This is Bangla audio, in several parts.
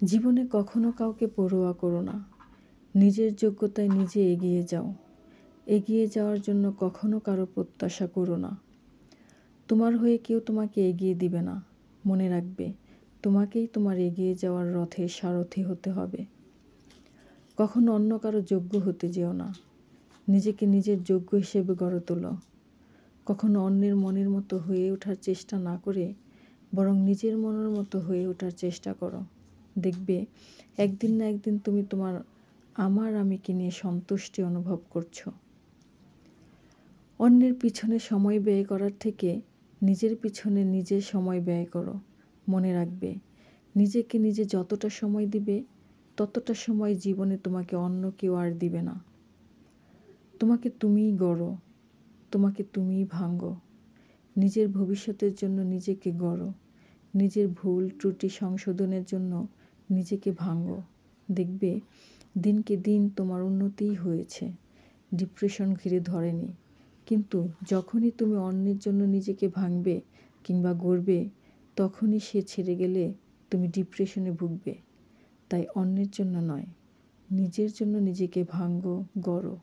জীবনে কখনো কাউকে পরোয়া করো না। নিজের যোগ্যতায় নিজে এগিয়ে যাও। এগিয়ে যাওয়ার জন্য কখনো কারো প্রত্যাশা করো না। তোমার হয়ে কেউ তোমাকে এগিয়ে দিবে না। মনে রাখবে, তোমাকেই তোমার এগিয়ে যাওয়ার রথের সারথি হতে হবে। কখনো অন্য কারো যোগ্য হতে যেও না। নিজেকে নিজের যোগ্য হিসেবে গড়ে তোলো। কখনো অন্যের মনের মতো হয়ে ওঠার চেষ্টা না করে বরং নিজের মনের মতো হয়ে ওঠার চেষ্টা করো। দেখবে, একদিন না একদিন তুমি তোমার আমিকে নিয়ে সন্তুষ্টি অনুভব করছো। অন্যের পিছনে সময় ব্যয় করার থেকে নিজের পিছনে নিজে সময় ব্যয় করো। মনে রাখবে, নিজেকে নিজে যতটা সময় দিবে ততটা সময় জীবনে তোমাকে অন্য কেউ আর দিবে না। তোমাকে তুমিই গড়ো, তোমাকে তুমিই ভাঙো। নিজের ভবিষ্যতের জন্য নিজেকে গড়ো। নিজের ভুল ত্রুটি সংশোধনের জন্য নিজেকে ভাঙো। দেখবে, দিনকে দিন তোমার উন্নতিই হয়েছে। ডিপ্রেশন ঘিরে ধরেনি। কিন্তু যখনই তুমি অন্যের জন্য নিজেকে ভাঙবে কিংবা গড়বে, তখনই সে ছেড়ে গেলে তুমি ডিপ্রেশনে ভুগবে। তাই অন্যের জন্য নয়, নিজের জন্য নিজেকে ভাঙো, গড়ো।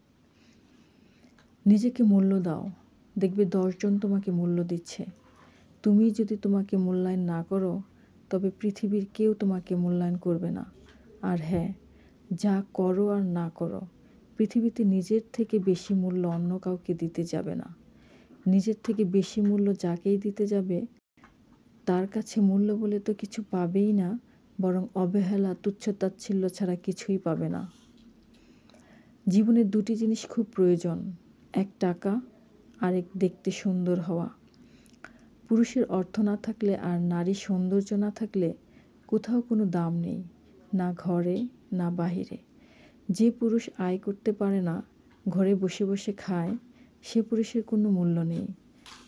নিজেকে মূল্য দাও। দেখবে 10 জন তোমাকে মূল্য দিচ্ছে। তুমি যদি তোমাকে মূল্যায়ন না করো, তবে পৃথিবীর কেউ তোমাকে মূল্যায়ন করবে না। আর হ্যাঁ, যা করো আর না করো, পৃথিবীতে নিজের থেকে বেশি মূল্য অন্য কাউকে দিতে যাবে না। নিজের থেকে বেশি মূল্য যাকেই দিতে যাবে, তার কাছে মূল্য বলে তো কিছু পাবেই না, বরং অবহেলা, তুচ্ছ-তাচ্ছিল্য ছাড়া কিছুই পাবে না। জীবনে 2টি জিনিস খুব প্রয়োজন, এক টাকা, আরেক দেখতে সুন্দর হওয়া। পুরুষের অর্থ না থাকলে আর নারীর সৌন্দর্য না থাকলে কোথাও কোনো দাম নেই, না ঘরে না বাহিরে। যে পুরুষ আয় করতে পারে না, ঘরে বসে বসে খায়, সে পুরুষের কোনো মূল্য নেই।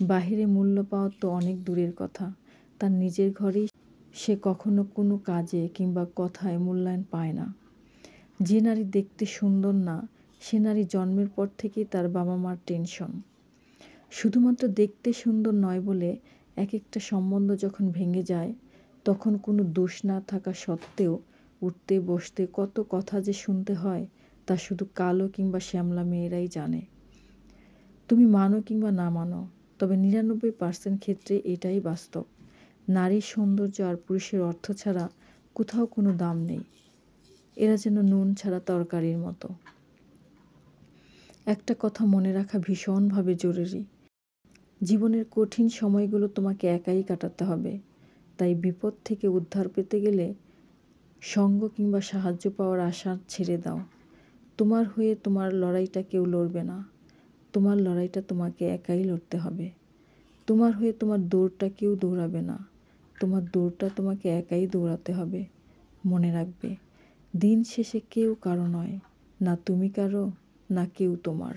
বাহিরে মূল্য পাওয়া তো অনেক দূরের কথা, তার নিজের ঘরেই সে কখনো কোনো কাজে কিংবা কথায় মূল্যায়ন পায় না। যে নারী দেখতে সুন্দর না, সে নারী জন্মের পর থেকেই তার বাবা মার টেনশন। শুধুমাত্র দেখতে সুন্দর নয় বলে এক একটা সম্বন্ধ যখন ভেঙে যায়, তখন কোনো দোষ না থাকা সত্ত্বেও উঠতে বসতে কত কথা যে শুনতে হয়, তা শুধু কালো কিংবা শ্যামলা মেয়েরাই জানে। তুমি মানো কিংবা না মানো, তবে 99% ক্ষেত্রে এটাই বাস্তব। নারীর সৌন্দর্য আর পুরুষের অর্থ ছাড়া কোথাও কোনো দাম নেই। এরা যেন নুন ছাড়া তরকারির মতো। একটা কথা মনে রাখা ভীষণভাবে জরুরি। জীবনের কঠিন সময়গুলো তোমাকে একাই কাটাতে হবে। তাই বিপদ থেকে উদ্ধার পেতে গেলে সঙ্গ কিংবা সাহায্য পাওয়ার আশা ছেড়ে দাও। তোমার হয়ে তোমার লড়াইটা কেউ লড়বে না। তোমার লড়াইটা তোমাকে একাই লড়তে হবে। তোমার হয়ে তোমার দৌড়টা কেউ দৌড়াবে না। তোমার দৌড়টা তোমাকে একাই দৌড়াতে হবে। মনে রাখবে, দিন শেষে কেউ কারো নয়, না তুমি কারো, না কেউ তোমার।